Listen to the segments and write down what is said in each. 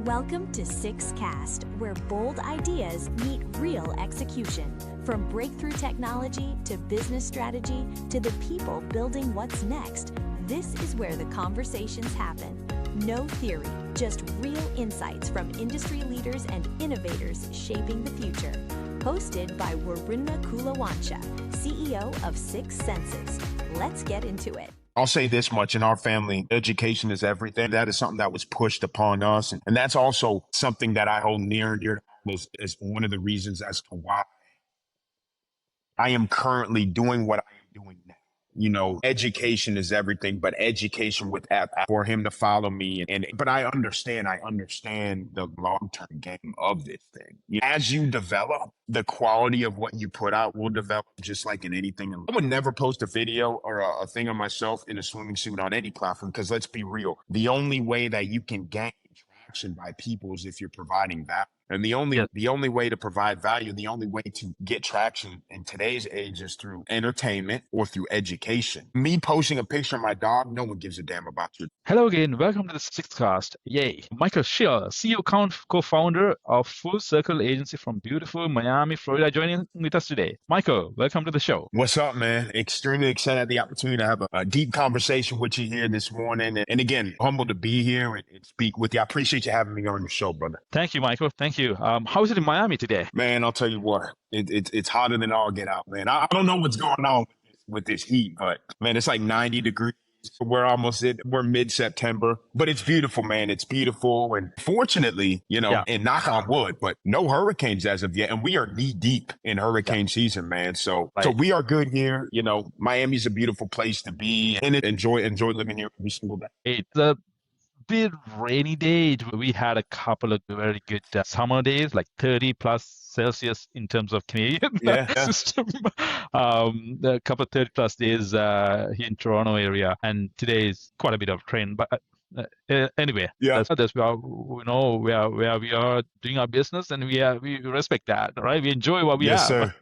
Welcome to Sixcast, where bold ideas meet real execution. From breakthrough technology to business strategy to the people building what's next, this is where the conversations happen. No theory, just real insights from industry leaders and innovators shaping the future. Hosted by Waruna Kulawancha, CEO of Six Senses. Let's get into it. I'll say this much: in our family, education is everything. That is something that was pushed upon us. And that's also something that I hold near and dear as one of the reasons as to why I am currently doing what I am doing now. You know, education is everything, but education with app for him to follow me. But I understand the long-term game of this thing. As you develop, the quality of what you put out will develop, just like in anything. I would never post a video or a thing of myself in a swimming suit on any platform, because let's be real. The only way that you can gain traction by people is if you're providing value. And the only way to provide value, the only way to get traction in today's age is through entertainment or through education. Me posting a picture of my dog, no one gives a damn about you. Hello again. Welcome to the Sixcast. Yay. Michael Schill, CEO co-founder of Full Circle Agency from beautiful Miami, Florida, joining with us today. Michael, welcome to the show. What's up, man? Extremely excited at the opportunity to have a deep conversation with you here this morning. And again, humbled to be here and speak with you. I appreciate you having me on the show, brother. Thank you, Michael. Thank you. How is it in Miami today? Man, I'll tell you what, it's hotter than all get out, man. I don't know what's going on with this heat, but man, it's like 90 degrees. We're mid-September, but it's beautiful, man. It's beautiful. And fortunately, and knock on wood, but no hurricanes as of yet. And we are knee deep in hurricane season, man. So we are good here. Miami's a beautiful place to be, and enjoy living here every single day. It's a bit rainy day. We had a couple of very good summer days, like 30 plus Celsius in terms of Canadian system. A couple of 30 plus days here in Toronto area, and today is quite a bit of rain. But anyway, that's where we are doing our business, and we respect that, right? We enjoy what we have. Sir.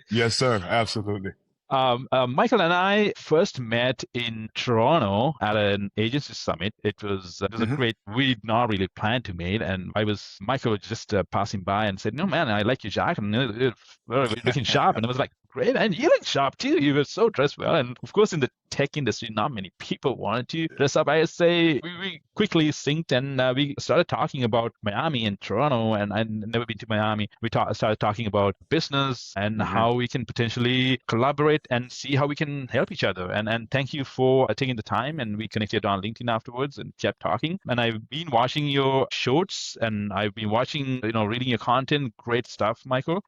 Yes, sir. Absolutely. Michael and I first met in Toronto at an agency summit. It was a great, we did not really plan to meet. And Michael was just passing by and said, "No, man, I like your jacket. And you're looking sharp." And I was like, "Great, and you look sharp too. You were so dressed well." And of course, in the tech industry, not many people wanted to dress up. I say we quickly synced, and we started talking about Miami and Toronto. And I'd never been to Miami. We started talking about business and how we can potentially collaborate and see how we can help each other. And thank you for taking the time. And we connected on LinkedIn afterwards and kept talking. And I've been watching your shorts, and I've been watching, reading your content. Great stuff, Michael.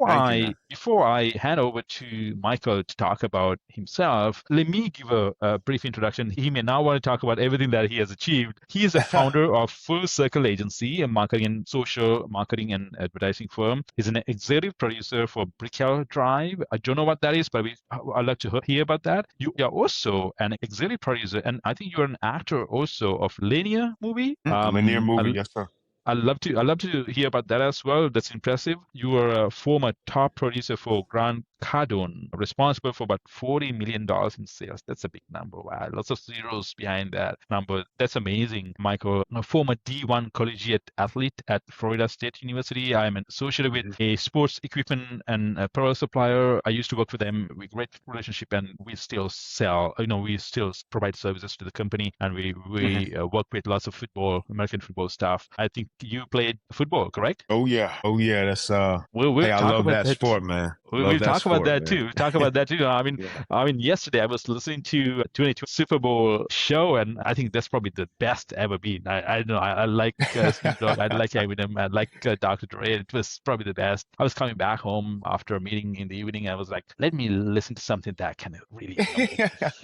Before I hand over to Michael to talk about himself, let me give a brief introduction. He may now want to talk about everything that he has achieved. He is a founder of Full Circle Agency, a marketing and social marketing and advertising firm. He's an executive producer for Brickell Drive. I don't know what that is, but I'd like to hear about that. You are also an executive producer, and I think you're an actor also of Linear movie. Linear movie, yes, sir. I'd love to hear about that as well. That's impressive. You were a former top producer for Grant Cardone, responsible for about $40 million in sales. That's a big number. Wow. Lots of zeros behind that number. That's amazing, Michael. A former D1 collegiate athlete at Florida State University. I'm associated with a sports equipment and apparel supplier. I used to work for them. We great relationship, and we still sell, we still provide services to the company, and we work with lots of American football stuff. I think you played football, correct? Oh yeah. That's I love that sport, man. We'll talk about that too. I mean, yesterday I was listening to 22 Super Bowl show, and I think that's probably the best ever been. I know I like Snoop Dogg, I like Eminem, I like Dr. Dre. It was probably the best. I was coming back home after a meeting in the evening. I was like, let me listen to something that can really help me.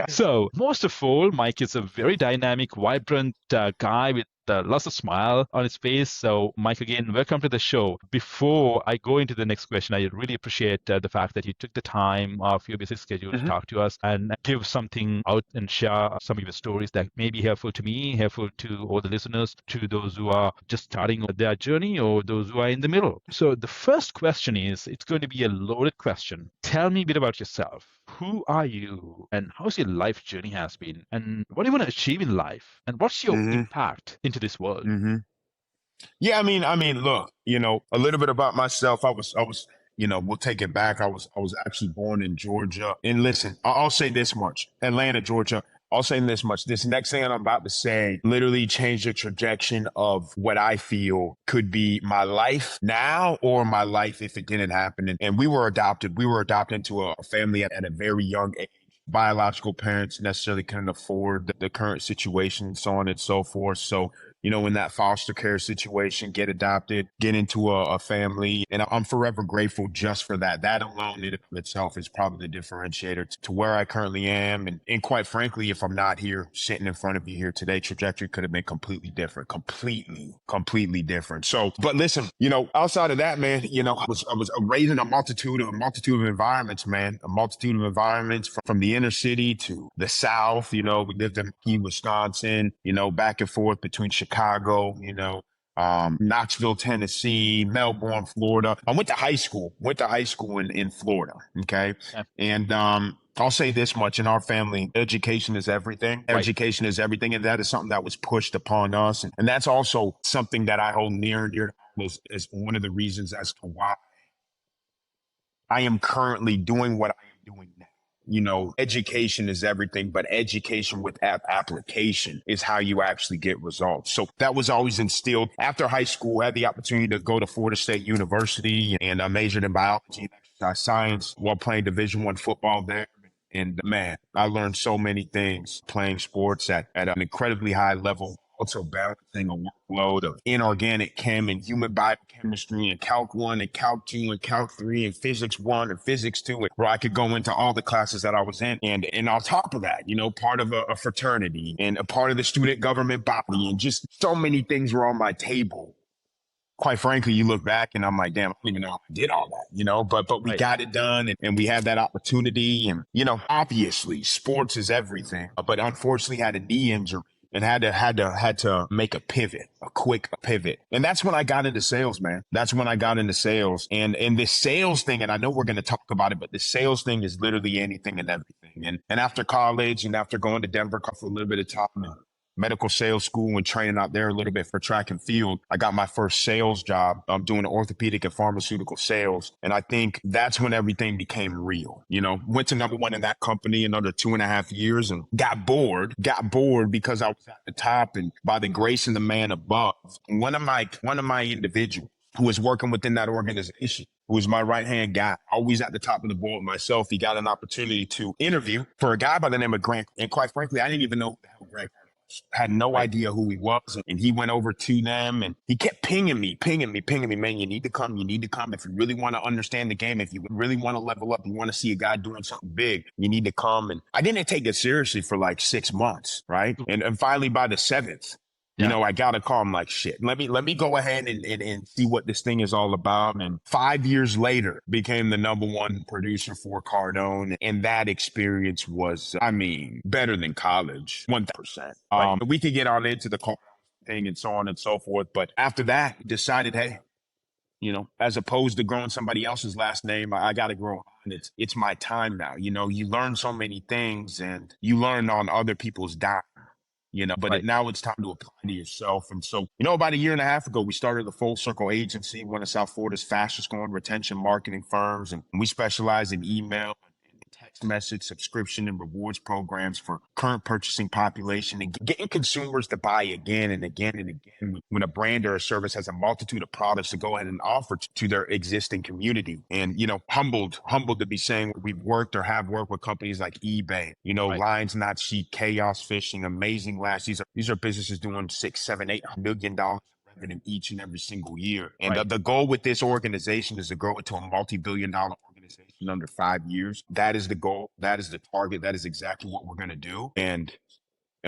So most of all, Mike is a very dynamic, vibrant guy with lots of smile on his face. So Mike, again, welcome to the show. Before I go into the next question, I really appreciate the fact that you took the time off your busy schedule to talk to us and give something out and share some of your stories that may be helpful to me, helpful to all the listeners, to those who are just starting their journey or those who are in the middle. So the first question is, it's going to be a loaded question. Tell me a bit about yourself. Who are you, and how's your life journey has been, and what do you want to achieve in life, and what's your impact into this world? Yeah, I mean, look, a little bit about myself. We'll take it back. I was actually born in Georgia. And listen, I'll say this much: Atlanta, Georgia. I'll say this much. This next thing I'm about to say literally changed the trajectory of what I feel could be my life now or my life if it didn't happen. And we were adopted. We were adopted into a family at a very young age. Biological parents necessarily couldn't afford the current situation and so on and so forth. So in that foster care situation, get adopted, get into a family. And I'm forever grateful just for that. That alone in itself is probably the differentiator to where I currently am. And quite frankly, if I'm not here sitting in front of you here today, trajectory could have been completely different, completely different. So, but listen, outside of that, man, I was raised in a multitude of environments, man, a multitude of environments from the inner city to the South. We lived in Wisconsin, back and forth between Chicago, Knoxville, Tennessee, Melbourne, Florida. I went to high school in Florida. Okay. Yeah. And, I'll say this much: in our family, education is everything. Right. Education is everything. And that is something that was pushed upon us. And that's also something that I hold near and dear to as one of the reasons as to why I am currently doing what I am doing now. Education is everything, but education with application is how you actually get results. So that was always instilled. After high school, I had the opportunity to go to Florida State University, and I majored in biology and exercise science while playing Division I football there. And man, I learned so many things playing sports at an incredibly high level. Also balancing a workload of inorganic chem and human biochemistry and Calc 1 and Calc 2 and Calc 3 and Physics 1 and Physics 2, where I could go into all the classes that I was in. And on top of that, part of a fraternity and a part of the student government body, and just so many things were on my table. Quite frankly, you look back and I'm like, damn, I don't even know how I did all that, but we Right. got it done, and we had that opportunity. And, obviously sports is everything, but unfortunately had a knee injury and had to make a quick pivot. And that's when I got into sales, man. That's when I got into sales, and this sales thing. And I know we're going to talk about it, but the sales thing is literally anything and everything. And after college and after going to Denver for a little bit of time, medical sales school and training out there a little bit for track and field, I got my first sales job. I'm doing orthopedic and pharmaceutical sales. And I think that's when everything became real. Went to number one in that company another 2.5 years and got bored because I was at the top, and by the grace of the man above, one of my individuals who was working within that organization, who was my right-hand guy, always at the top of the board myself, he got an opportunity to interview for a guy by the name of Grant. And quite frankly, I didn't even know who the hell Grant was. Had no idea who he was. And he went over to them and he kept pinging me, man, you need to come. If you really want to understand the game, if you really want to level up, you want to see a guy doing something big, you need to come. And I didn't take it seriously for like 6 months, right? And finally by the 7th, I got a call. I'm like, shit, let me go ahead and see what this thing is all about. And 5 years later, became the number one producer for Cardone. And that experience was, better than college, 1,000%. We could get on into the Cardone thing and so on and so forth. But after that, decided, hey, as opposed to growing somebody else's last name, I got to grow. And it's my time now. You learn so many things and you learn on other people's dime. But Right. now it's time to apply to yourself. And so, about a year and a half ago, we started the Full Circle Agency, one of South Florida's fastest growing retention marketing firms. And we specialize in email, text message, subscription, and rewards programs for current purchasing population, and getting consumers to buy again and again and again when a brand or a service has a multitude of products to go ahead and offer to their existing community. And, humbled to be saying we've worked or have worked with companies like eBay, Right. Lines Not Cheap, Chaos Fishing, Amazing Lash. These are businesses doing $6, $7, $8 million revenue each and every single year. And Right. the goal with this organization is to grow it to a multi-billion-dollar organization under 5 years. That is the goal. That is the target. That is exactly what we're going to do. And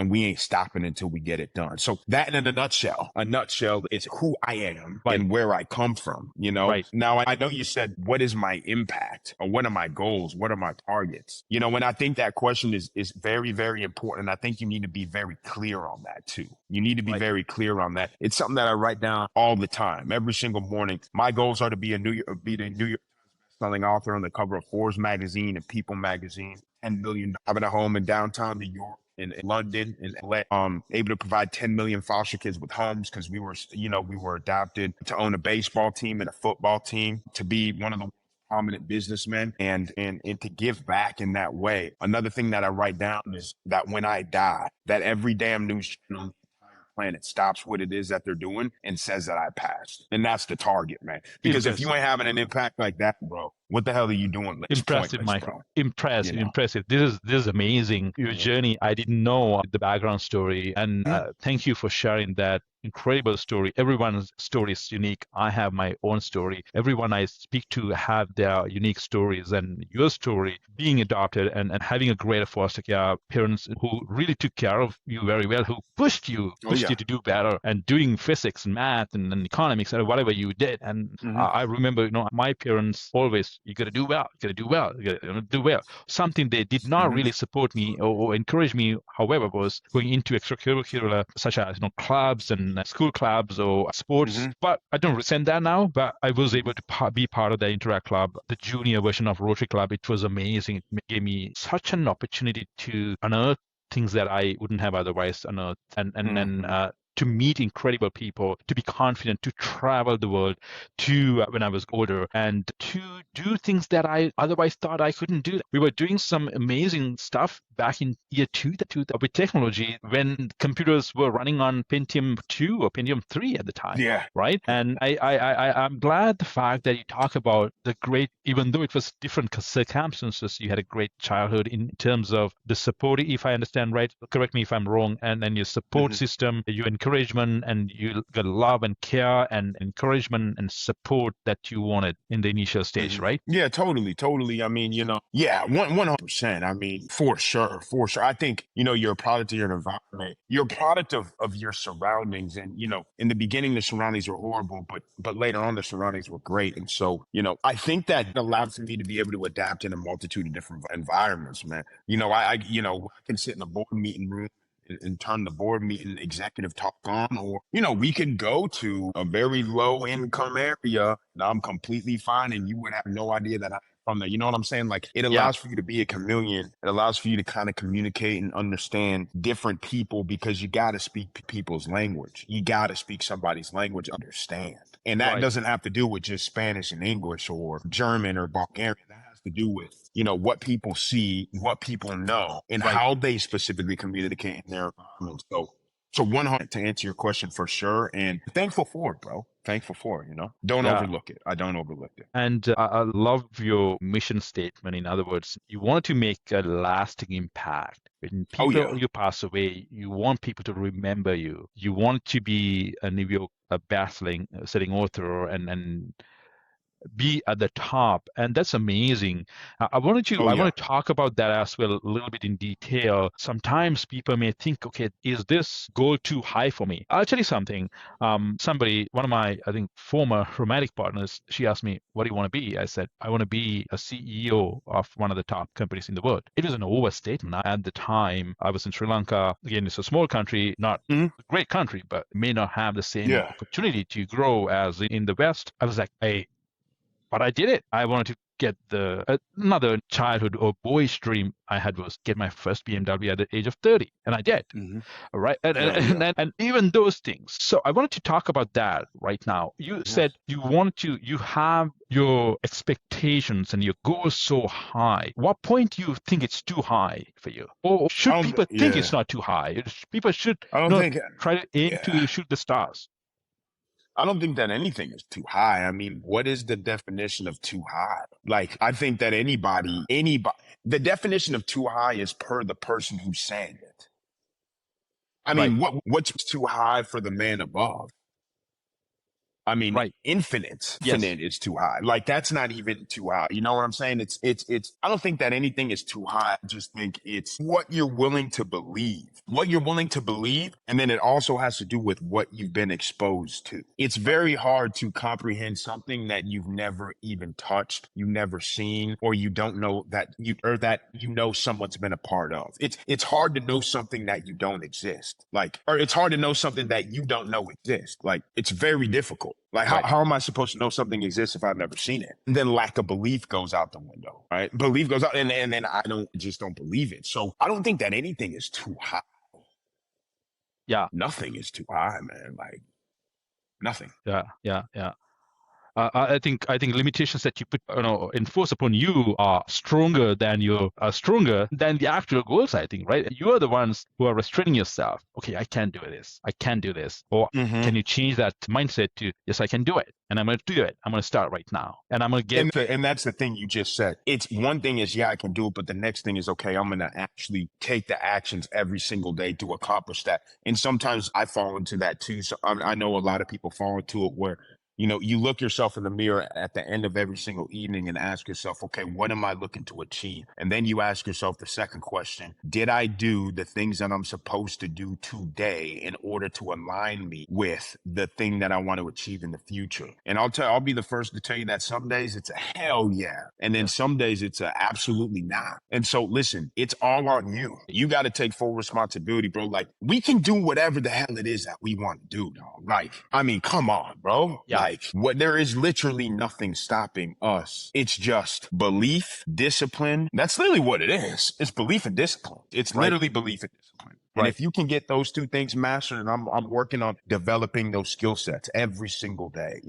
we ain't stopping until we get it done. So that in a nutshell is who I am and where I come from, Right. Now, I know you said, what is my impact or what are my goals? What are my targets? And I think that question is very, very important. I think you need to be very clear on that too. You need to be very clear on that. It's something that I write down all the time, every single morning. My goals are to be the New York selling author on the cover of Forbes magazine and People magazine, $10 billion, having a home in downtown New York, in London and LA, able to provide 10 million foster kids with homes because we were adopted, to own a baseball team and a football team, to be one of the prominent businessmen and to give back in that way. Another thing that I write down is that when I die, that every damn news channel on the entire planet stops what it is that they're doing and says that I passed. And that's the target, man. Because if you ain't having an impact like that, bro, what the hell are you doing? It's Impressive, pointless, Michael. bro. Impressive, You know? impressive. This is amazing. Your journey. I didn't know the background story, and thank you for sharing that incredible story. Everyone's story is unique. I have my own story. Everyone I speak to have their unique stories, and your story, being adopted and having a great foster care parents who really took care of you very well, who pushed you to do better, and doing physics and math and economics and whatever you did. And I remember, my parents always, you got to do well, you got to do well, you got to do well. Something they did not really support me or encourage me, however, was going into extracurricular such as clubs and school clubs or sports. But I don't resent that now. But I was able to be part of the Interact Club, the junior version of Rotary Club. It was amazing. It gave me such an opportunity to unearth things that I wouldn't have otherwise unearthed, and to meet incredible people, to be confident, to travel the world, to when I was older, and to do things that I otherwise thought I couldn't do. We were doing some amazing stuff back in year two with technology when computers were running on Pentium 2 or Pentium 3 at the time. Yeah. Right. And I'm glad the fact that you talk about the great, even though it was different circumstances, you had a great childhood in terms of the support, if I understand right, correct me if I'm wrong, and then your support system, your encouragement, and you got love and care and encouragement and support that you wanted in the initial stage, right? Yeah, totally. I mean, 100%. I mean, for sure. I think, you're a product of your environment. You're a product of your surroundings. And, in the beginning, the surroundings were horrible, but later on, the surroundings were great. And so, I think that allows me to be able to adapt in a multitude of different environments, man. I can sit in a board meeting room and turn the board meeting executive talk on, or we can go to a very low income area and I'm completely fine and you would have no idea that I'm from there. You know what I'm saying? Like, it allows for you to be a chameleon. It allows for you to kind of communicate and understand different people, because you got to speak people's language. You got to speak somebody's language, understand. And that doesn't have to do with just Spanish and English or German or Bulgarian. That has to do with what people see, what people know, and how they specifically communicate in their environment. So 100, to answer your question, for sure, and thankful for it, bro. Thankful for it. Don't overlook it. I don't overlook it. And I love your mission statement. In other words, you want to make a lasting impact. When people you pass away, you want people to remember you. You want to be a New York selling author and be at the top, and that's amazing. I want to talk about that as well a little bit in detail. Sometimes people may think, okay, is this goal too high for me? I'll tell you something. One of my, I think, former romantic partners, she asked me, what do you want to be? I said, I want to be a CEO of one of the top companies in the world. It was an overstatement. At the time, I was in Sri Lanka. Again, it's a small country, not a great country, but may not have the same opportunity to grow as in the West. I was like, hey, but I did it. I wanted to get another childhood or boyish dream I had was get my first BMW at the age of 30. And I did. All right. And even those things. So I wanted to talk about that right now. You said you have your expectations and your goals so high. What point do you think it's too high for you? Or should people think it's not too high? People should try to aim to shoot the stars. I don't think that anything is too high. I mean, what is the definition of too high? Like, I think that anybody, the definition of too high is per the person who's saying it. I mean, what's too high for the man above? I mean, infinite is too high. Like, that's not even too high. You know what I'm saying? I don't think that anything is too high. I just think it's what you're willing to believe. And then it also has to do with what you've been exposed to. It's very hard to comprehend something that you've never even touched, you've never seen, or you don't know that someone's been a part of. It's hard to know something that you don't exist. Or it's hard to know something that you don't know exists. Like, it's very difficult. world. Like, how am I supposed to know something exists if I've never seen it? And then lack of belief goes out the window, right? Belief goes out, and then I don't believe it. So I don't think that anything is too high. Yeah. Nothing is too high, man. Like, nothing. Yeah. I think limitations that you put, enforce upon you are stronger than the actual goals. I think, right? You are the ones who are restraining yourself. Okay, I can't do this. I can't do this. Or can you change that mindset to yes, I can do it, and I'm going to do it. I'm going to start right now, and I'm going to get. And that's the thing you just said. It's one thing is I can do it, but the next thing is okay, I'm going to actually take the actions every single day to accomplish that. And sometimes I fall into that too. So I know a lot of people fall into it where you look yourself in the mirror at the end of every single evening and ask yourself, okay, what am I looking to achieve? And then you ask yourself the second question, did I do the things that I'm supposed to do today in order to align me with the thing that I want to achieve in the future? And I'll be the first to tell you that some days it's a hell yeah. And then some days it's a absolutely not. And so listen, it's all on you. You got to take full responsibility, bro. Like, we can do whatever the hell it is that we want to do, dog. Like, I mean, come on, bro. Yeah. Like, there is literally nothing stopping us. It's just belief, discipline. That's literally what it is. It's belief and discipline. It's literally belief and discipline. And if you can get those two things mastered, and I'm working on developing those skill sets every single day,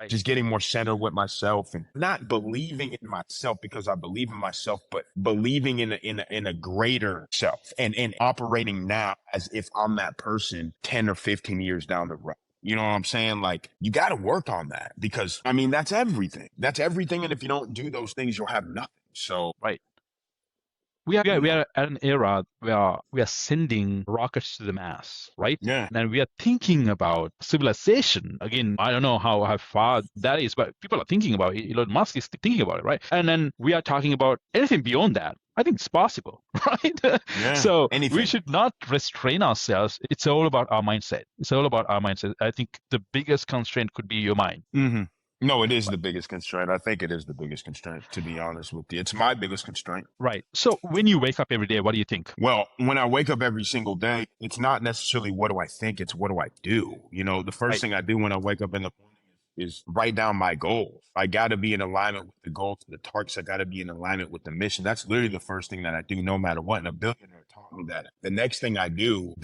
just getting more centered with myself and not believing in myself because I believe in myself, but believing in a greater self and operating now as if I'm that person 10 or 15 years down the road. You know what I'm saying? Like, you got to work on that because, I mean, that's everything. That's everything. And if you don't do those things, you'll have nothing. So, we are at an era where we are sending rockets to the Mars, right? Yeah. And we are thinking about civilization. Again, I don't know how far that is, but people are thinking about it. Elon Musk is thinking about it, right? And then we are talking about anything beyond that. I think it's possible, right? Yeah, so anything. We should not restrain ourselves. It's all about our mindset. I think the biggest constraint could be your mind. Mm-hmm. No, it is the biggest constraint. I think it is the biggest constraint, to be honest with you. It's my biggest constraint. Right. So when you wake up every day, what do you think? Well, when I wake up every single day, it's not necessarily what do I think, it's what do I do? The first thing I do when I wake up in the morning is write down my goals. I got to be in alignment with the goals, the targets. I got to be in alignment with the mission. That's literally the first thing that I do no matter what. And a billionaire taught me that. The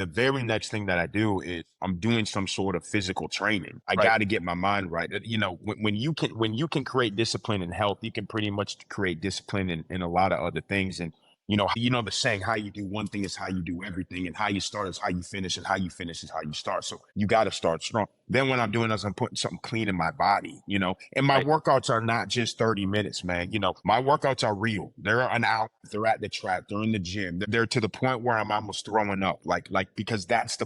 very next thing that I do is I'm doing some sort of physical training. I got to get my mind right. When you can create discipline in health, you can pretty much create discipline in a lot of other things. And the saying, how you do one thing is how you do everything, and how you start is how you finish, and how you finish is how you start. So you got to start strong. Then what I'm doing is I'm putting something clean in my body, and my workouts are not just 30 minutes, man. My workouts are real. They're an hour. They're at the track. They're in the gym. They're to the point where I'm almost throwing up, like because that's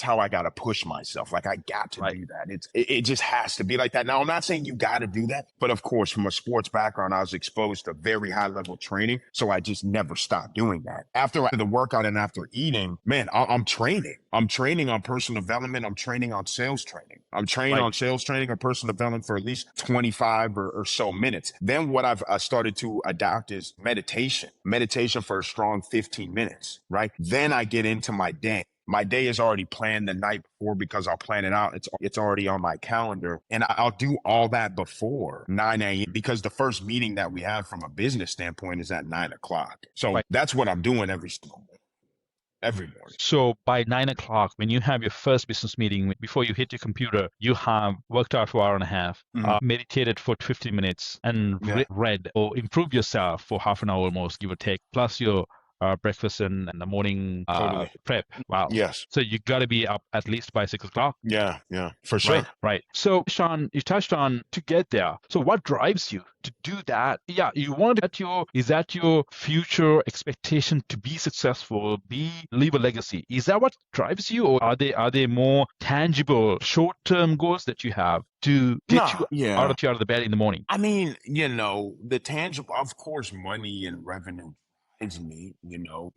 how I got to push myself. Like, I got to do that. It just has to be like that. Now, I'm not saying you got to do that, but of course, from a sports background, I was exposed to very high level training. So I just never stop doing that. After the workout and after eating, man, I'm training. I'm training on personal development. I'm training on sales training. I'm training on sales training or personal development for at least 25 or so minutes. Then what I've started to adopt is meditation for a strong 15 minutes, right? Then I get into my day. My day is already planned the night before because I'll plan it out. It's already on my calendar. And I'll do all that before 9 a.m. because the first meeting that we have from a business standpoint is at 9 o'clock. So that's what I'm doing every morning. So by 9 o'clock, when you have your first business meeting, before you hit your computer, you have worked out for an hour and a half, meditated for 50 minutes, and read or improved yourself for half an hour almost, give or take, plus your breakfast and the morning prep. Wow. Yes. So you got to be up at least by 6 o'clock. Yeah, for sure. Right. So Sean, you touched on to get there. So what drives you to do that? Yeah, you want is that your future expectation to be successful, leave a legacy? Is that what drives you, or are they more tangible short-term goals that you have to get you out of the bed in the morning? I mean, the tangible, of course, money and revenue drives me. We all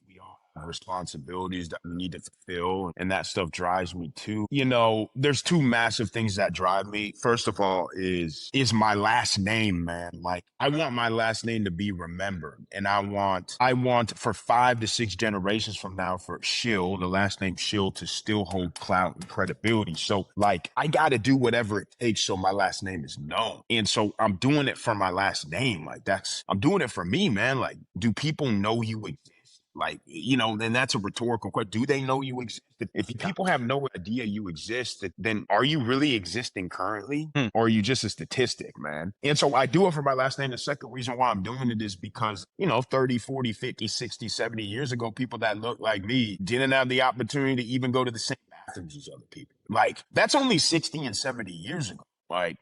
responsibilities that we need to fulfill, and that stuff drives me too. You know, there's two massive things that drive me. First of all is my last name, man. Like, I want my last name to be remembered, and I want for 5 to 6 generations from now for Schill, the last name Schill, to still hold clout and credibility. So like, I got to do whatever it takes so my last name is known. And so I'm doing it for my last name. Like, I'm doing it for me, man. Like, do people know you exist? Like, you know, then that's a rhetorical question. Do they know you exist? If people have no idea you exist, then are you really existing currently? Or are you just a statistic, man? And so I do it for my last name. The second reason why I'm doing it is because, you know, 30, 40, 50, 60, 70 years ago, people that look like me didn't have the opportunity to even go to the same bathrooms as other people. Like, that's only 60 and 70 years ago. Like,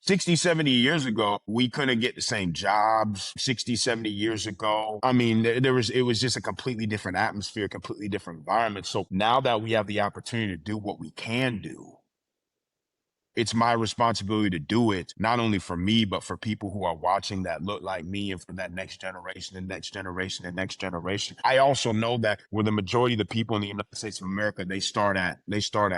60, 70 years ago, we couldn't get the same jobs. 60, 70 years ago, I mean, it was just a completely different atmosphere, completely different environment. So now that we have the opportunity to do what we can do, it's my responsibility to do it, not only for me, but for people who are watching that look like me, and for that next generation and next generation and next generation. I also know that where the majority of the people in the United States of America, they start at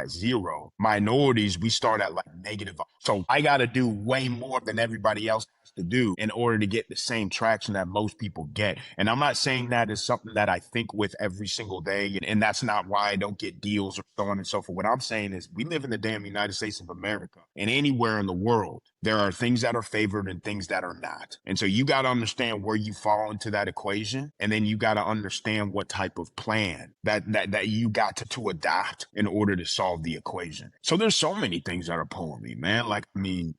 0. Minorities, we start at like negative. So I got to do way more than everybody else has to do in order to get the same traction that most people get. And I'm not saying that is something that I think with every single day. And that's not why I don't get deals or so on and so forth. What I'm saying is we live in the damn United States of America. And anywhere in the world, there are things that are favored and things that are not. And so you got to understand where you fall into that equation. And then you got to understand what type of plan that you got to adopt in order to solve the equation. So there's so many things that are pulling me, man. Like, I mean,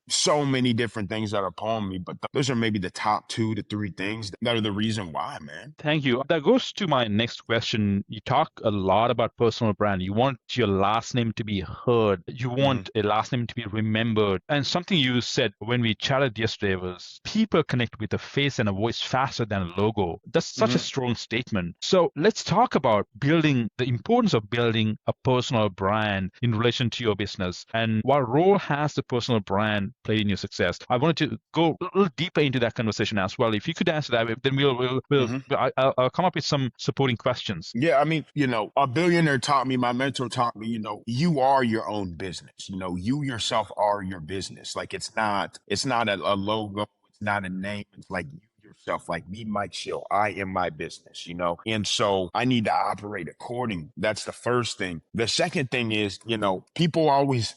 so many different things that are upon me, but those are maybe the top 2 to 3 things that are the reason why, man. Thank you. That goes to my next question. You talk a lot about personal brand. You want your last name to be heard. You want a last name to be remembered. And something you said when we chatted yesterday was people connect with a face and a voice faster than a logo. That's such a strong statement. So let's talk about the importance of building a personal brand in relation to your business, and what role has the personal brand played in your success. I wanted to go a little deeper into that conversation as well. If you could answer that, then I'll come up with some supporting questions. Yeah, I mean, you know, a billionaire taught me, my mentor taught me, you know, you are your own business. You know, you yourself are your business. Like, it's not a logo, it's not a name. It's like you yourself, like me, Mike Schill, I am my business, you know? And so I need to operate accordingly. That's the first thing. The second thing is, you know, people always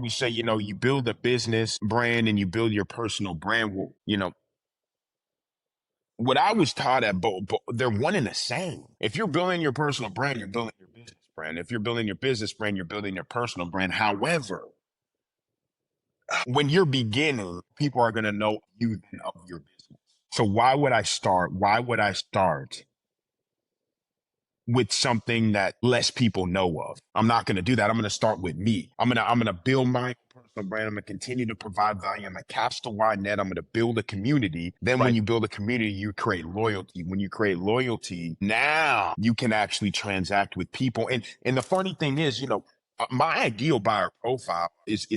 say, you know, you build a business brand and you build your personal brand. Well, you know, what I was taught at they're one and the same. If you're building your personal brand, you're building your business brand. If you're building your business brand, you're building your personal brand. However, when you're beginning, people are going to know you of your business. So why would I start with something that less people know of? I'm not going to do that. I'm going to start with me. I'm going to build my personal brand. I'm going to continue to provide value. I'm going to cast a wide net. I'm going to build a community. Then when you build a community, you create loyalty. When you create loyalty, now you can actually transact with people. And the funny thing is, you know, my ideal buyer profile is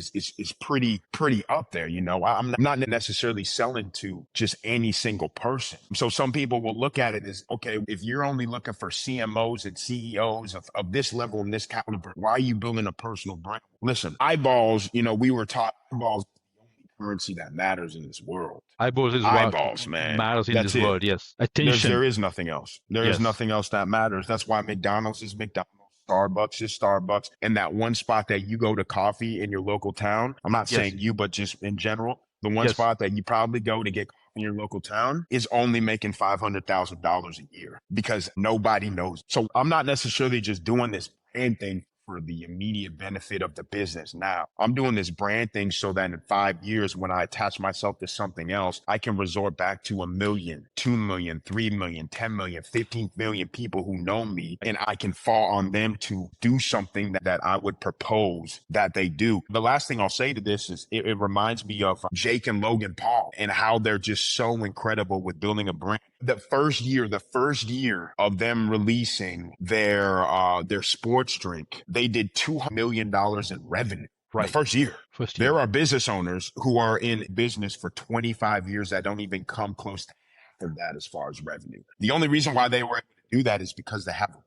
pretty up there. You know, I'm not necessarily selling to just any single person. So some people will look at it as, okay, if you're only looking for CMOs and CEOs of this level and this caliber, why are you building a personal brand? Listen, eyeballs, you know, we were taught eyeballs is the only currency that matters in this world. Eyeballs, man. Matters in That's this world, yes. Attention. There is nothing else. There is nothing else that matters. That's why McDonald's is McDonald's. Starbucks is Starbucks. And that one spot that you go to coffee in your local town, I'm not saying you, but just in general, the one spot that you probably go to get coffee in your local town is only making $500,000 a year because nobody knows. So I'm not necessarily just doing this brand thing for the immediate benefit of the business. Now, I'm doing this brand thing so that in 5 years, when I attach myself to something else, I can resort back to 1 million, 2 million, 3 million, 10 million, 15 million people who know me, and I can fall on them to do something that I would propose that they do. The last thing I'll say to this is it reminds me of Jake and Logan Paul and how they're just so incredible with building a brand. The first year of them releasing their sports drink, they did $200 million in revenue. Right. The first year. There are business owners who are in business for 25 years that don't even come close to half of that as far as revenue. The only reason why they were able to do that is because they have a brand.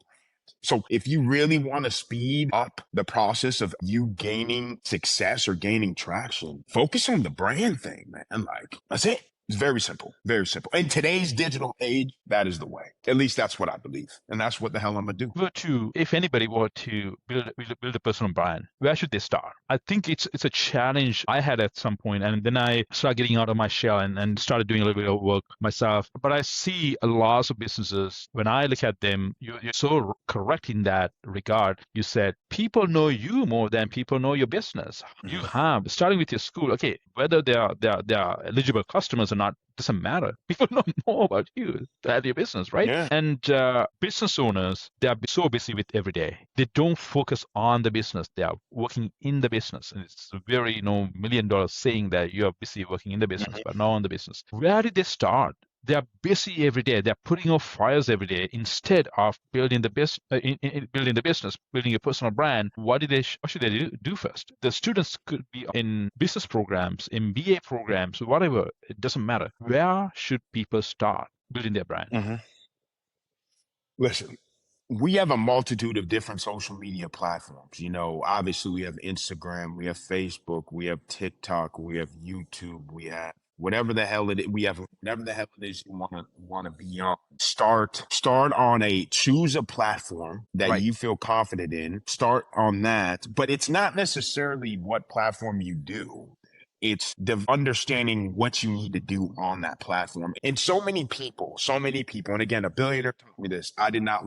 So if you really want to speed up the process of you gaining success or gaining traction, focus on the brand thing, man. Like, that's it. It's very simple, very simple. In today's digital age, that is the way. At least that's what I believe. And that's what the hell I'm going to do. If anybody were to build a personal brand, where should they start? I think it's a challenge I had at some point, and then I started getting out of my shell and started doing a little bit of work myself. But I see a lot of businesses, when I look at them, you're so correct in that regard. You said people know you more than people know your business. You have, starting with your school, okay, whether they are eligible customers or not, doesn't matter. People know more about you than your business, right? Yeah. And business owners, they are so busy with every day. They don't focus on the business. They are working in the business. And it's a very, $1,000,000 saying that you are busy working in the business, but not on the business. Where did they start? They are busy every day. They're putting out fires every day instead of building the business, building a personal brand. What should they do first? The students could be in business programs, MBA programs, whatever. It doesn't matter. Where should people start building their brand? Listen, we have a multitude of different social media platforms. Obviously we have Instagram, we have Facebook, we have TikTok, we have YouTube, we have whatever the hell it is. We have whatever the hell it is you want to be on. Start on choose a platform that you feel confident in. Start on that, but it's not necessarily what platform you do. It's understanding what you need to do on that platform. And so many people, and again, a billionaire taught me this. I did not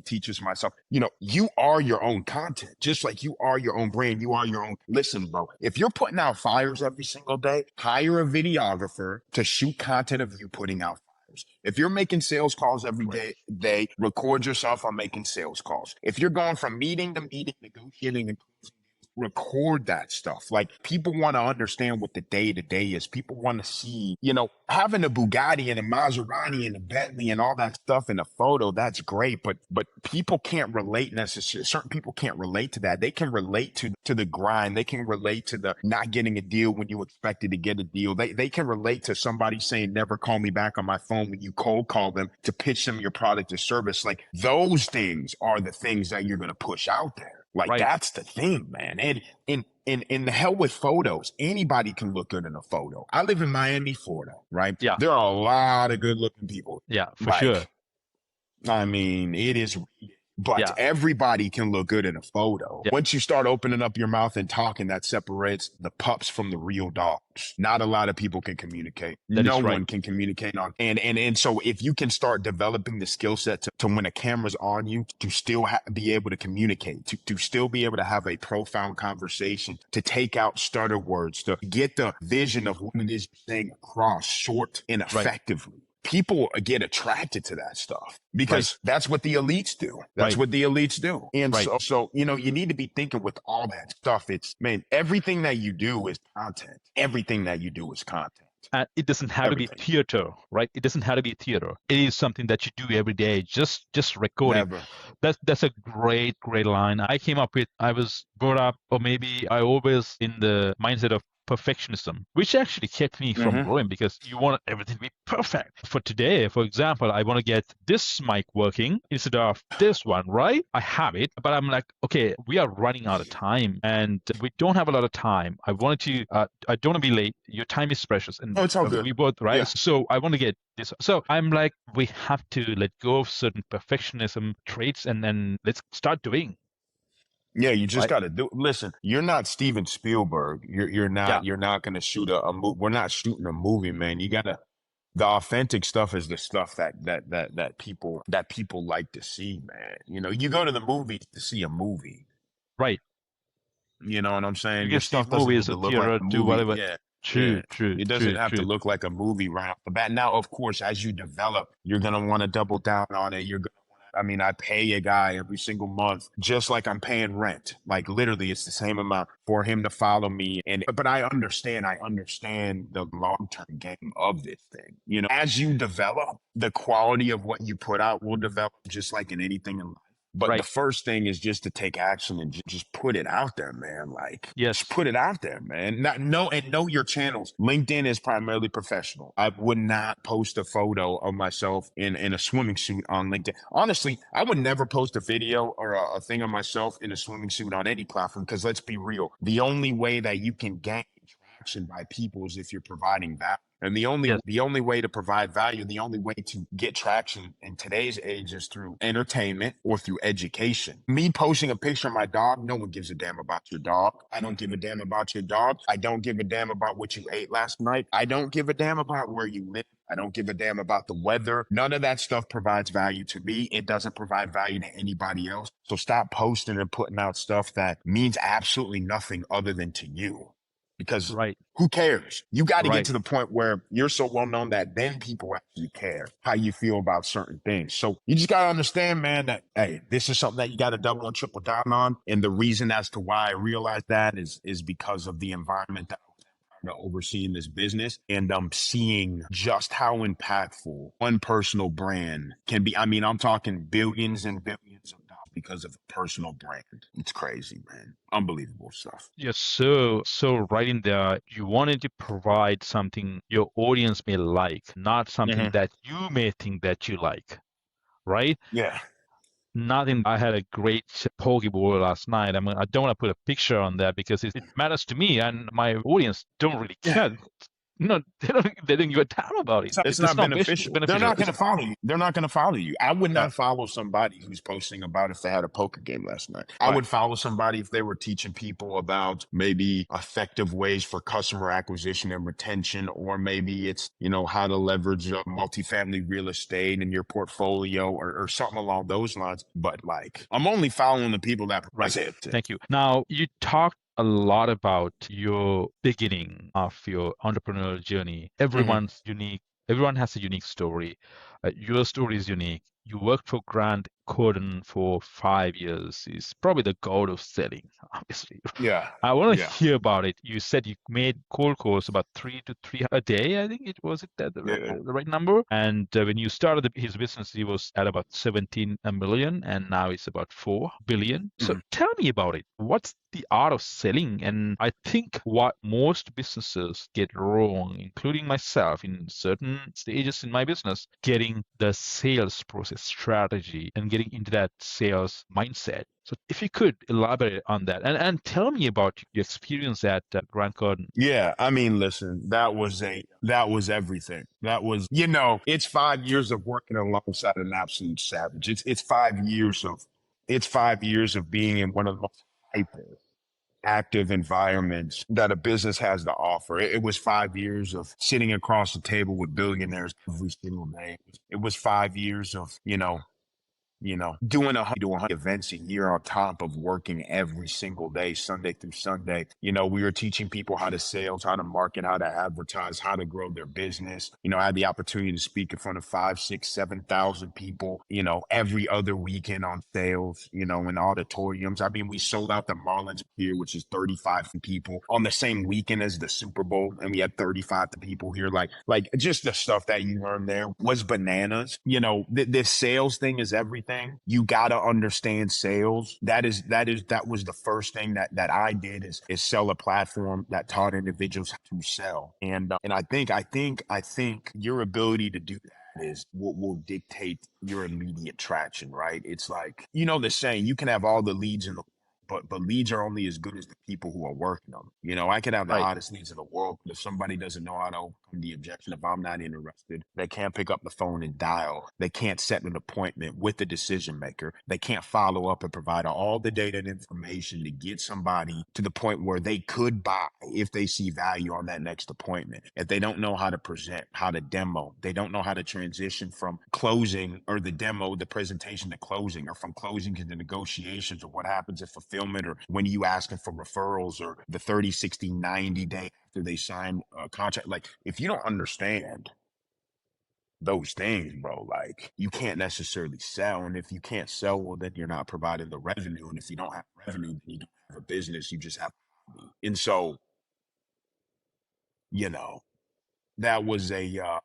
teach this myself. You are your own content, just like you are your own brand. You are your own. Listen, bro, if you're putting out fires every single day, hire a videographer to shoot content of you putting out fires. If you're making sales calls every day, record yourself on making sales calls. If you're going from meeting to meeting, negotiating and closing, record that stuff. Like, people want to understand what the day-to-day is. People want to see, having a Bugatti and a Maserati and a Bentley and all that stuff in a photo, that's great. But people can't relate necessarily. Certain people can't relate to that. They can relate to the grind. They can relate to the not getting a deal when you expected to get a deal. They can relate to somebody saying, never call me back on my phone when you cold call them to pitch them your product or service. Like, those things are the things that you're going to push out there. Like, that's the thing, man. And in the hell with photos, anybody can look good in a photo. I live in Miami, Florida, right? Yeah. There are a lot of good looking people. Yeah, for sure. I mean, it is, but everybody can look good in a photo. Once you start opening up your mouth and talking, that separates the pups from the real dogs. Not a lot of people can communicate. No one can communicate on. And so if you can start developing the skill set to when a camera's on you, to still be able to communicate, to still be able to have a profound conversation, to take out stutter words, to get the vision of what it is you're saying across short and effectively. People get attracted to that stuff because that's what the elites do. That's what the elites do. And so, you need to be thinking with all that stuff. It's, man, everything that you do is content. Everything that you do is content. And it doesn't have to be theater, right? It doesn't have to be theater. It is something that you do every day. Just recording. That's a great line. I was brought up, or maybe I always in the mindset of perfectionism, which actually kept me from growing, because you want everything to be perfect. For today, for example, I want to get this mic working instead of this one, right? I have it, but I'm like, okay, we are running out of time and we don't have a lot of time. I don't want to be late. Your time is precious. And it's all good. We both, right? Yeah. So I want to get this. So I'm like, we have to let go of certain perfectionism traits and then let's start doing. Yeah, you just got to do. Listen, you're not Steven Spielberg. You're not. You're not going to shoot a movie. We're not shooting a movie, man. You got to. The authentic stuff is the stuff that people like to see, man. You go to the movies to see a movie, right? You know what I'm saying? Your stuff doesn't need to look like a movie. Whatever. Yeah. True. It doesn't have to look like a movie right off the bat. Now, of course, as you develop, you're going to want to double down on it. I pay a guy every single month, just like I'm paying rent. Like, literally, it's the same amount for him to follow me. But I understand the long-term game of this thing. As you develop, the quality of what you put out will develop, just like in anything in life. But the Right. first thing is just to take action and just put it out there, man. Like, just Yes. put it out there, man. Know your channels. LinkedIn is primarily professional. I would not post a photo of myself in a swimming suit on LinkedIn. Honestly, I would never post a video or a thing of myself in a swimming suit on any platform, because let's be real. The only way that you can gain traction by people is if you're providing value. And Yes. the only way to provide value, the only way to get traction in today's age is through entertainment or through education. Me posting a picture of my dog, no one gives a damn about your dog. I don't give a damn about your dog. I don't give a damn about what you ate last night. I don't give a damn about where you live. I don't give a damn about the weather. None of that stuff provides value to me. It doesn't provide value to anybody else. So stop posting and putting out stuff that means absolutely nothing other than to you. Because Right. who cares? You got to get Right. to the point where you're so well known that then people actually care how you feel about certain things. So you just got to understand, man, that, hey, this is something that you got to double and triple down on. And the reason as to why I realized that is because of the environment that overseeing this business, and I'm seeing just how impactful one personal brand can be. I mean, I'm talking billions and billions of dollars because of a personal brand. It's crazy, man. Unbelievable stuff. Yes, so right in there, you wanted to provide something your audience may like, not something Mm-hmm. that you may think that you like, right? Yeah. Nothing. I had a great poke bowl last night. I mean, I don't want to put a picture on that because it matters to me, and my audience don't really Yeah. care. No, they don't give a damn about it. It's It's not not beneficial. They're beneficial. not going to follow you. They're not going to follow you. I would Yeah, not follow somebody who's posting about if they had a poker game last night. I right. would follow somebody if they were teaching people about maybe effective ways for customer acquisition and retention, or maybe it's, how to leverage multifamily real estate in your portfolio, or something along those lines. But like, I'm only following the people that, Right. that's it. Thank you. Now, you talked a lot about your beginning of your entrepreneurial journey. Mhm. Everyone's unique. Everyone has a unique story. Your story is unique. You worked for Grant Cardone for 5 years. Is probably the god of selling, obviously. Yeah. I want to Yeah. hear about it. You said you made cold calls about 3 a day. I think it was it that Yeah. the right number. And when you started his business, he was at about 17 million, and now it's about 4 billion. So Mhm. tell me about it. What's the art of selling? And I think what most businesses get wrong, including myself in certain stages in my business, getting the sales process strategy and getting into that sales mindset. So if you could elaborate on that and tell me about your experience at Grant Cardone. Yeah, I mean, listen, that was everything. That was, it's 5 years of working alongside an absolute savage. It's 5 years of being in one of the most hyper active environments that a business has to offer. It was 5 years of sitting across the table with billionaires every single day. It was 5 years of, doing 100 events a year on top of working every single day, Sunday through Sunday. We were teaching people how to sales, how to market, how to advertise, how to grow their business. I had the opportunity to speak in front of 5, 6, 7,000 people, every other weekend on sales, in auditoriums. I mean, we sold out the Marlins here, which is 35 people on the same weekend as the Super Bowl. And we had 35 people here. Like just the stuff that you learned there was bananas. This sales thing is everything. You got to understand sales. That was the first thing that I did is sell a platform that taught individuals how to sell. And I think your ability to do that is what will dictate your immediate traction, right? It's like, the saying, you can have all the leads in the but leads are only as good as the people who are working them. I could have the Right. hottest leads in the world, but if somebody doesn't know how to overcome the objection, if I'm not interested, they can't pick up the phone and dial. They can't set an appointment with the decision maker. They can't follow up and provide all the data and information to get somebody to the point where they could buy if they see value on that next appointment. If they don't know how to present, how to demo, they don't know how to transition from closing or the demo, the presentation to closing, or from closing to the negotiations, or what happens if fulfillment, or when you asking for referrals, or the 30, 60, 90 day after they sign a contract. Like, if you don't understand those things, bro, like, you can't necessarily sell. And if you can't sell, well, then you're not providing the revenue. And if you don't have revenue, then you don't have a business. You just have money. And so, you know, that was a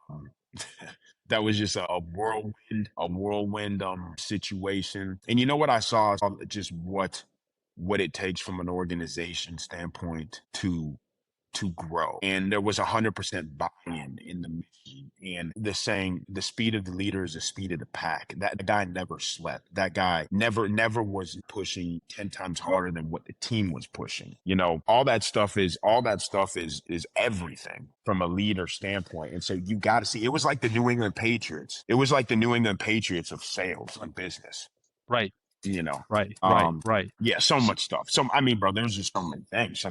That was just a whirlwind situation. And you know what I saw is just what it takes from an organization standpoint to grow. And there was 100% buy-in in the mission. And the saying, the speed of the leader is the speed of the pack. That guy never slept. That guy never was pushing 10 times harder than what the team was pushing. You know, all that stuff is everything from a leader standpoint. And so you got to see, it was like the New England Patriots. It was like the New England Patriots of sales and business. Right. You know, Right. yeah, so much stuff. So, I mean, bro, there's just so many things.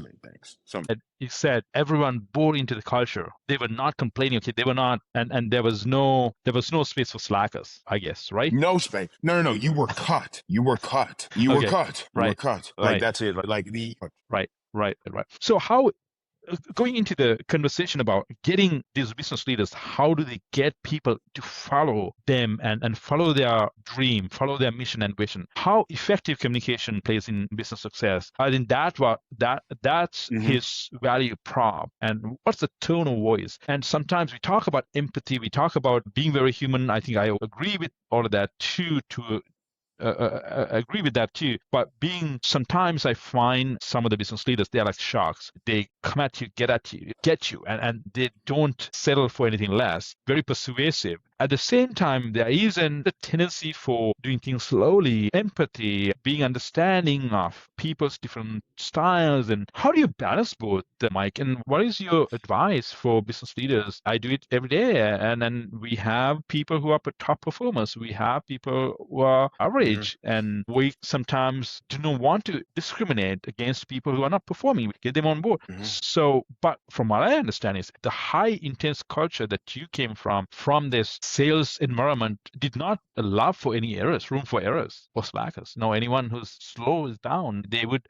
And you said everyone bought into the culture. They were not complaining. Okay, they were not, and there was no space for slackers, I guess, right? No space. No. You were cut. You were cut. Right. Like that's it. Like the right. So how, going into the conversation about getting these business leaders, how do they get people to follow them and follow their dream, follow their mission and vision? How effective communication plays in business success? I think that's his value prop. And what's the tone of voice? And sometimes we talk about empathy, we talk about being very human. I think I agree with all of that too, agree with that too. But sometimes I find some of the business leaders, they're like sharks. They come at you, get you, and they don't settle for anything less. Very persuasive. At the same time, there isn't a tendency for doing things slowly, empathy, being understanding of people's different styles. And how do you balance both, Mike? And what is your advice for business leaders? I do it every day. And then we have people who are top performers. We have people who are average. And we sometimes do not want to discriminate against people who are not performing. We get them on board. So, but from what I understand is the high intense culture that you came from this sales environment did not allow for any room for errors or slackers. No, anyone who's slow is down. They would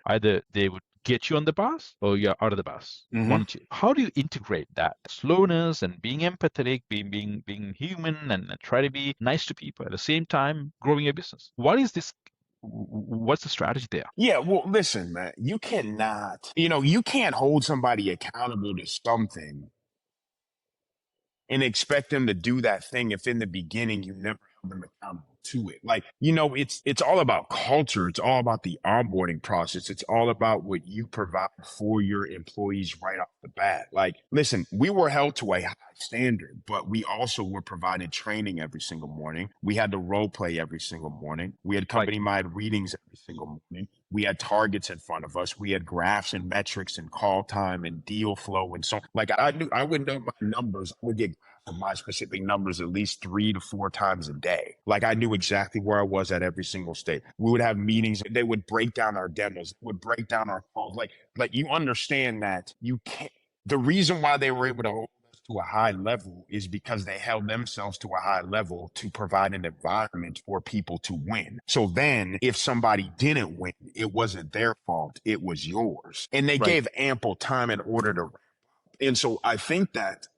get you on the bus or you're out of the bus. How do you integrate that slowness and being empathetic, being human, and try to be nice to people at the same time growing your business? What's the strategy there? Yeah, well, listen, man, you can't hold somebody accountable to something and expect them to do that thing if in the beginning you never held them accountable to it. Like, it's all about culture. It's all about the onboarding process. It's all about what you provide for your employees right off the bat. Like, listen, we were held to a high standard, but we also were provided training every single morning. We had to role play every single morning. We had company-wide readings every single morning. We had targets in front of us. We had graphs and metrics and call time and deal flow and so on. Like, I would know my numbers. I would get my specific numbers at least 3 to 4 times a day. Like, I knew exactly where I was at every single state. We would have meetings. They would break down our demos, would break down our calls. Like you understand that you can't. The reason why they were able to hold us to a high level is because they held themselves to a high level to provide an environment for people to win. So then if somebody didn't win, it wasn't their fault. It was yours. And they gave ample time in order to. And so I think that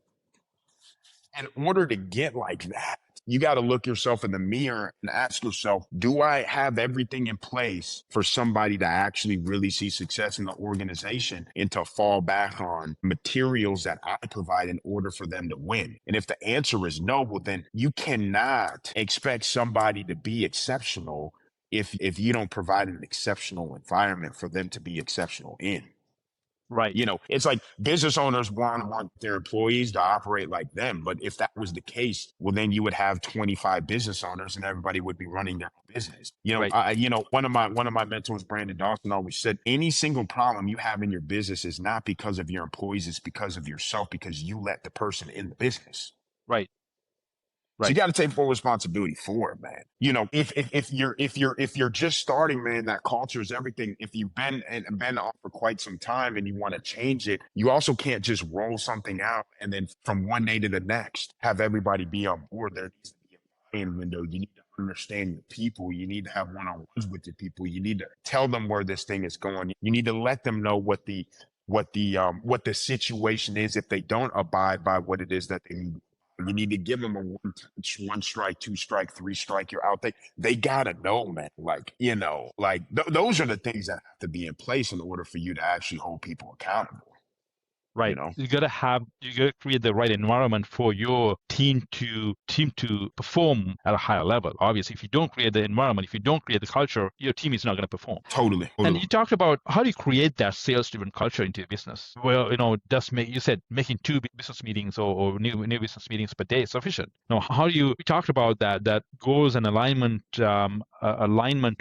in order to get like that, you got to look yourself in the mirror and ask yourself, do I have everything in place for somebody to actually really see success in the organization and to fall back on materials that I provide in order for them to win? And if the answer is no, well, then you cannot expect somebody to be exceptional if you don't provide an exceptional environment for them to be exceptional in. Right. It's like business owners want their employees to operate like them. But if that was the case, well, then you would have 25 business owners and everybody would be running their own business. One of my mentors, Brandon Dawson, always said, any single problem you have in your business is not because of your employees, it's because of yourself, because you let the person in the business. Right. So you got to take full responsibility for it, man. If you're just starting, man, that culture is everything. If you've been on for quite some time and you want to change it, you also can't just roll something out and then from one day to the next have everybody be on board. There needs to be a buy-in window. You need to understand your people. You need to have one-on-ones with your people. You need to tell them where this thing is going. You need to let them know what the situation is if they don't abide by what it is that they need. You need to give them a one strike, 2 strike, 3 strike. You're out. They gotta know, man. Those are the things that have to be in place in order for you to actually hold people accountable. Right. You gotta create the right environment for your team to perform at a higher level. Obviously, if you don't create the environment, if you don't create the culture, your team is not going to perform. Totally. And you talked about how do you create that sales-driven culture into your business? Well, you said making 2 business meetings or new business meetings per day is sufficient. Now, we talked about that goals and alignment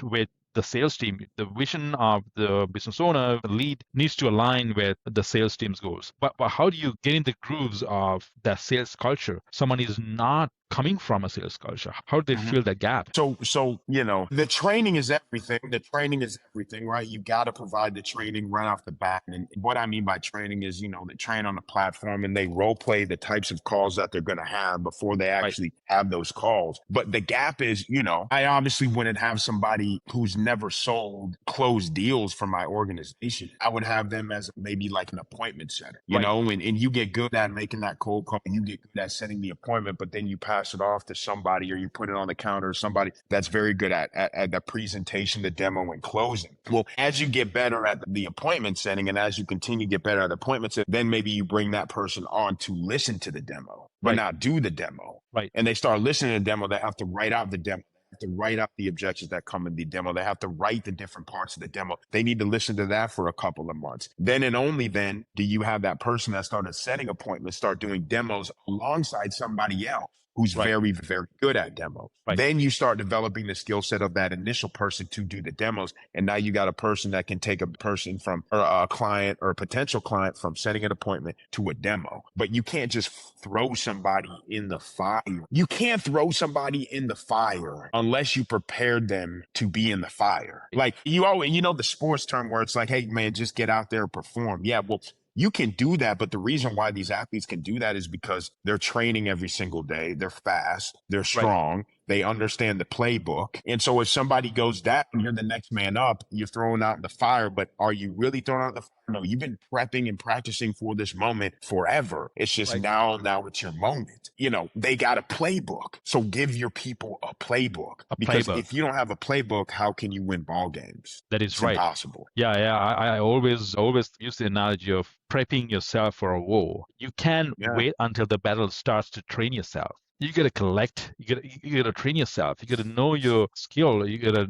with the sales team. The vision of the business owner, the lead, needs to align with the sales team's goals. But how do you get in the grooves of that sales culture? Someone is not coming from a sales culture. How do they fill that gap? So the training is everything. The training is everything, right? You got to provide the training right off the bat. And what I mean by training is, they train on the platform and they role play the types of calls that they're going to have before they actually have those calls. But the gap is, I obviously wouldn't have somebody who's never sold closed deals for my organization. I would have them as maybe like an appointment setter, and you get good at making that cold call. You get good at setting the appointment, but then you pass it off to somebody or you put it on the counter, somebody that's very good at the presentation, the demo, and closing. Well, as you get better at the appointment setting and as you continue to get better at appointments, then maybe you bring that person on to listen to the demo, but not do the demo. Right. And they start listening to the demo. They have to write out the demo. They have to write out the objections that come in the demo. They have to write the different parts of the demo. They need to listen to that for a couple of months. Then and only then do you have that person that started setting appointments start doing demos alongside somebody else who's very, very good at demos. Right. Then you start developing the skill set of that initial person to do the demos. And now you got a person that can take a person from or a client or a potential client from setting an appointment to a demo. But you can't just throw somebody in the fire. You can't throw somebody in the fire unless you prepared them to be in the fire. Like you always, the sports term where it's like, hey man, just get out there and perform. Yeah, well, you can do that, but the reason why these athletes can do that is because they're training every single day. They're fast. They're strong. They understand the playbook. And so if somebody goes down, you're the next man up, you're throwing out the fire, but are you really throwing out the fire? No, you've been prepping and practicing for this moment forever. It's just now it's your moment. They got a playbook. So give your people a playbook. Because if you don't have a playbook, how can you win ball games? That is it's impossible. Yeah. I always use the analogy of prepping yourself for a war. You can't wait until the battle starts to train yourself. You gotta collect. You gotta train yourself. You gotta know your skill. You gotta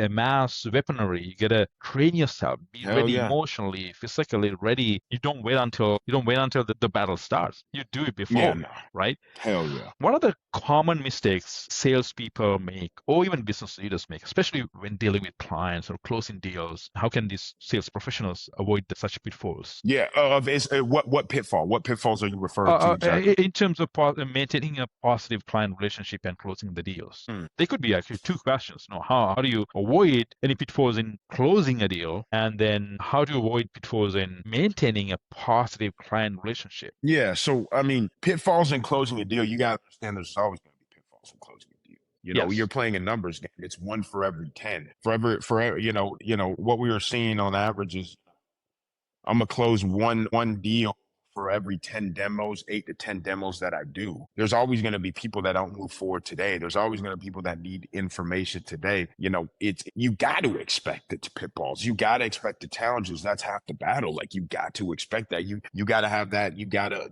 amass weaponry. You gotta train yourself. Be ready emotionally, physically ready. You don't wait until the battle starts. You do it before, right? Hell yeah. What are the common mistakes salespeople make, or even business leaders make, especially when dealing with clients or closing deals? How can these sales professionals avoid such pitfalls? Yeah. What pitfall? What pitfalls are you referring to exactly? In terms of maintaining a positive client relationship and closing the deals. They could be actually 2 questions. How do you avoid any pitfalls in closing a deal? And then how do you avoid pitfalls in maintaining a positive client relationship? Yeah. So, pitfalls in closing a deal, you got to understand there's always going to be pitfalls in closing a deal. You're playing a numbers game. It's 1 for every 10. For every, what we were seeing on average is I'm going to close one deal for every 10 demos, 8 to 10 demos that I do. There's always going to be people that don't move forward today. There's always going to be people that need information today. You got to expect the pitfalls. You got to expect the challenges. That's half the battle. Like you got to expect that. You got to have that. You got to,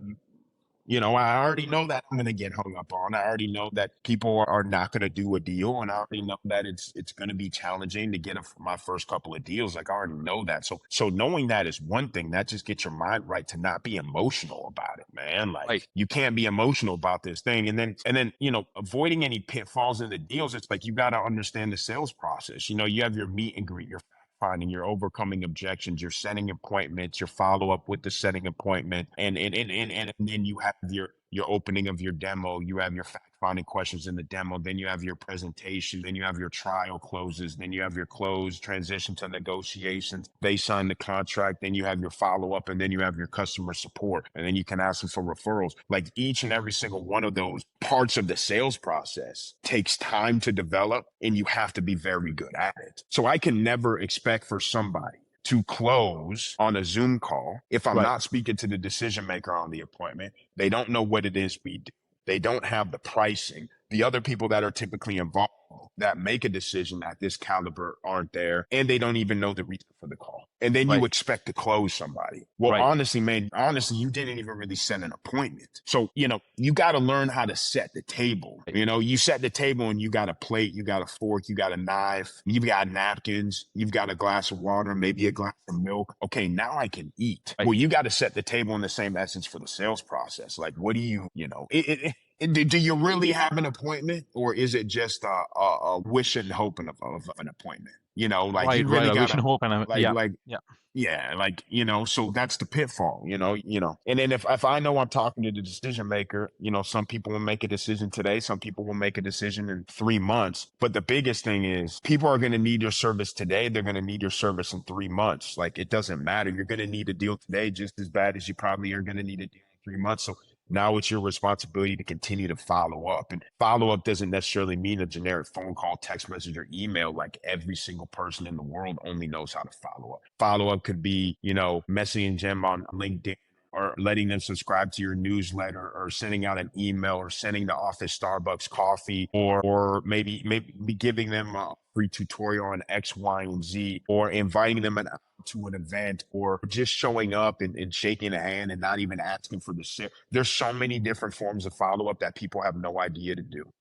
I already know that I'm going to get hung up on. I already know that people are not going to do a deal. And I already know that it's going to be challenging to get my first couple of deals. Like I already know that. So knowing that is one thing. That just gets your mind right to not be emotional about it, man. Like you can't be emotional about this thing. And then, avoiding any pitfalls in the deals, it's like you got to understand the sales process. You have your meet and greet, your finding, you're overcoming objections, you're setting appointments, your follow up with the setting appointment, and then you have your opening of your demo, you have your fact finding questions in the demo, then you have your presentation, then you have your trial closes, then you have your close, transition to negotiations, they sign the contract, then you have your follow up, and then you have your customer support, and then you can ask them for referrals. Like each and every single one of those parts of the sales process takes time to develop, and you have to be very good at it. So I can never expect for somebody to close on a Zoom call if I'm not speaking to the decision maker on the appointment. They don't know what it is we do. They don't have the pricing. The other people that are typically involved that make a decision at this caliber aren't there, and they don't even know the reason for the call. And then you Right. expect to close somebody. Well, Right. honestly, man, you didn't even really set an appointment. So, you got to learn how to set the table. Right. You set the table and you got a plate, you got a fork, you got a knife, you've got napkins, you've got a glass of water, maybe a glass of milk. Okay, now I can eat. Right. Well, you got to set the table in the same essence for the sales process. Like, what do you, do you really have an appointment, or is it just a wish and hoping of an appointment? Like you Right. really A got vision, to hope, and like, yeah. yeah, like, so that's the pitfall, and then if I know I'm talking to the decision maker, some people will make a decision today, some people will make a decision in 3 months. But the biggest thing is people are going to need your service today. They're going to need your service in 3 months. Like, it doesn't matter. You're going to need a deal today just as bad as you probably are going to need a deal in 3 months. So now it's your responsibility to continue to follow up. And follow up doesn't necessarily mean a generic phone call, text message, or email. Like, every single person in the world only knows how to follow up. Follow up could be, messaging them on LinkedIn, or letting them subscribe to your newsletter, or sending out an email, or sending the office Starbucks coffee, or maybe giving them a free tutorial on X, Y, and Z, or inviting them to an event, or just showing up and shaking a hand and not even asking for the shit. There's so many different forms of follow-up that people have no idea to do.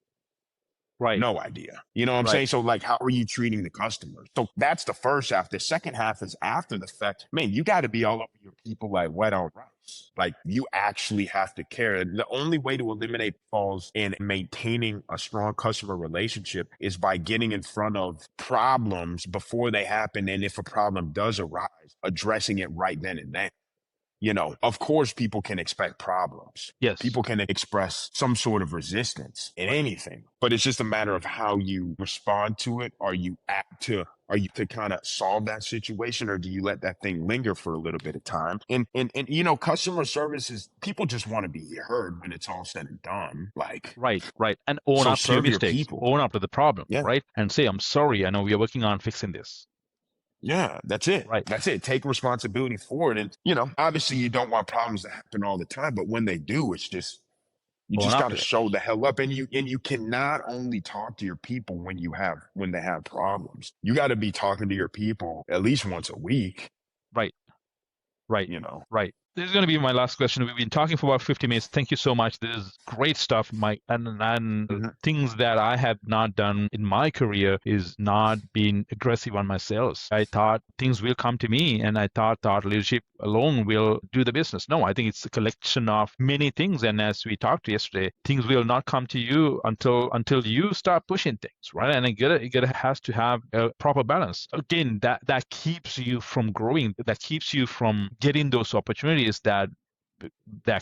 Right. No idea. You know what I'm Right. saying? So, like, how are you treating the customers? So that's the first half. The second half is after the fact. Man, you got to be all over your people like wet on rice. Like, you actually have to care. The only way to eliminate falls in maintaining a strong customer relationship is by getting in front of problems before they happen. And if a problem does arise, addressing it right then and there. Of course, people can expect problems. Yes. People can express some sort of resistance in anything, but it's just a matter of how you respond to it. Are you to kind of solve that situation, or do you let that thing linger for a little bit of time? And customer service is, people just want to be heard when it's all said and done. Like, right. And own so up to the serve your mistakes, people. own up to the problem, Yeah. right? And say, I'm sorry, I know we are working on fixing this. Yeah, that's it. Right. That's it. Take responsibility for it. And, obviously you don't want problems to happen all the time, but when they do, it's just, you just got to show the hell up. And you cannot only talk to your people when they have problems. You got to be talking to your people at least once a week. Right. Right. Right. This is going to be my last question. We've been talking for about 50 minutes. Thank you so much. This is great stuff, Mike. And things that I have not done in my career is not being aggressive on my sales. I thought things will come to me, and I thought leadership alone will do the business. No, I think it's a collection of many things. And as we talked yesterday, things will not come to you until you start pushing things, right? And it has to have a proper balance. Again, that keeps you from growing. That keeps you from getting those opportunities that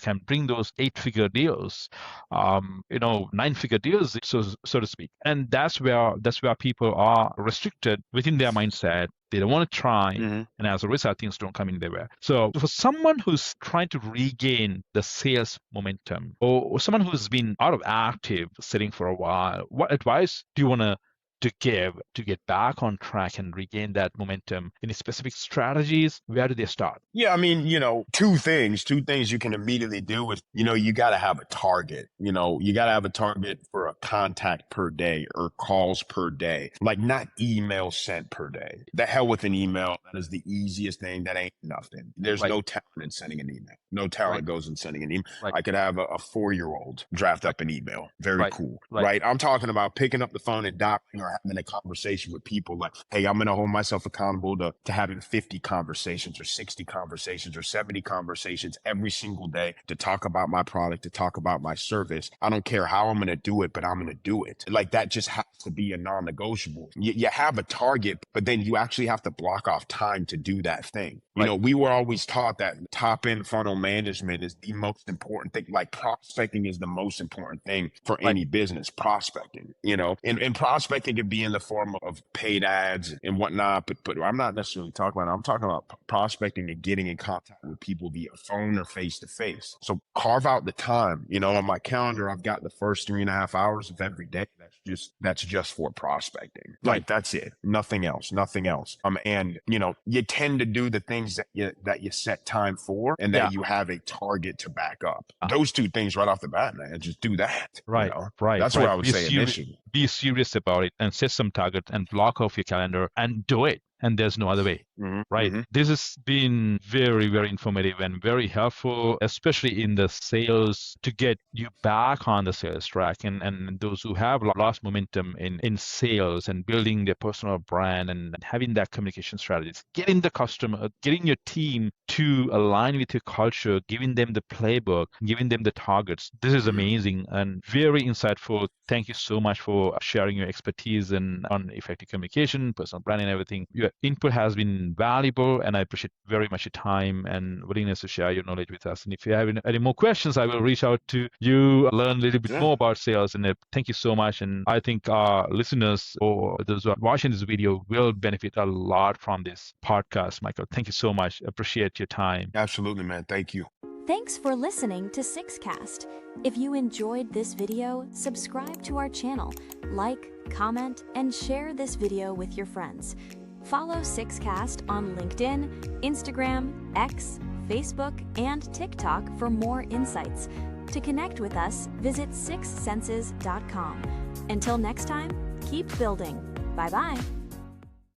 can bring those 8-figure deals, 9-figure deals, so to speak. And that's where people are restricted within their mindset. They don't want to try, and as a result, things don't come in their way. So for someone who's trying to regain the sales momentum, or someone who's been out of active setting for a while, what advice do you want to give to get back on track and regain that momentum? Any specific strategies? Where do they start? Yeah, I mean, two things you can immediately do is, you got to have a target. You got to have a target for a contact per day or calls per day, like not email sent per day. The hell with an email. That is the easiest thing. That ain't nothing. There's no talent in sending an email. No talent goes in sending an email. I could have a 4-year-old draft up an email. Very cool. Right. I'm talking about picking up the phone and dialing or having a conversation with people like, hey, I'm going to hold myself accountable to having 50 conversations or 60 conversations or 70 conversations every single day to talk about my product, to talk about my service. I don't care how I'm going to do it, but I'm going to do it. Like, that just has to be a non-negotiable. You have a target, but then you actually have to block off time to do that thing. We were always taught that top-end funnel management is the most important thing. Like, prospecting is the most important thing for any business. Prospecting, and prospecting can be in the form of paid ads and whatnot, but I'm not necessarily talking about it. I'm talking about prospecting and getting in contact with people via phone or face to face. So carve out the time. On my calendar, I've got the first 3.5 hours of every day. That's just for prospecting. Like, that's it. Nothing else. And you tend to do the things that you set time for, and that you have a target to back up. Those two things right off the bat, man. Just do that. Right. That's what I would say initially. Be serious about it and set some target and block off your calendar and do it. and there's no other way. Right. This has been very, very informative and very helpful, especially in the sales, to get you back on the sales track, and those who have lost momentum in sales and building their personal brand and having that communication strategies, getting the customer, getting your team to align with your culture, giving them the playbook, giving them the targets. This is amazing and very insightful. Thank you so much for sharing your expertise on effective communication, personal brand, and everything. Your input has been valuable, and I appreciate very much your time and willingness to share your knowledge with us. And if you have any more questions, I will reach out to you, learn a little bit more about sales. And thank you so much. And I think our listeners or those who are watching this video will benefit a lot from this podcast, Michael. Thank you so much. Appreciate your time. Absolutely, man. Thank you. Thanks for listening to Sixcast. If you enjoyed this video, subscribe to our channel, like, comment, and share this video with your friends. Follow Sixcast on LinkedIn, Instagram, X, Facebook, and TikTok for more insights. To connect with us, visit sixsenses.com. Until next time, keep building. Bye-bye.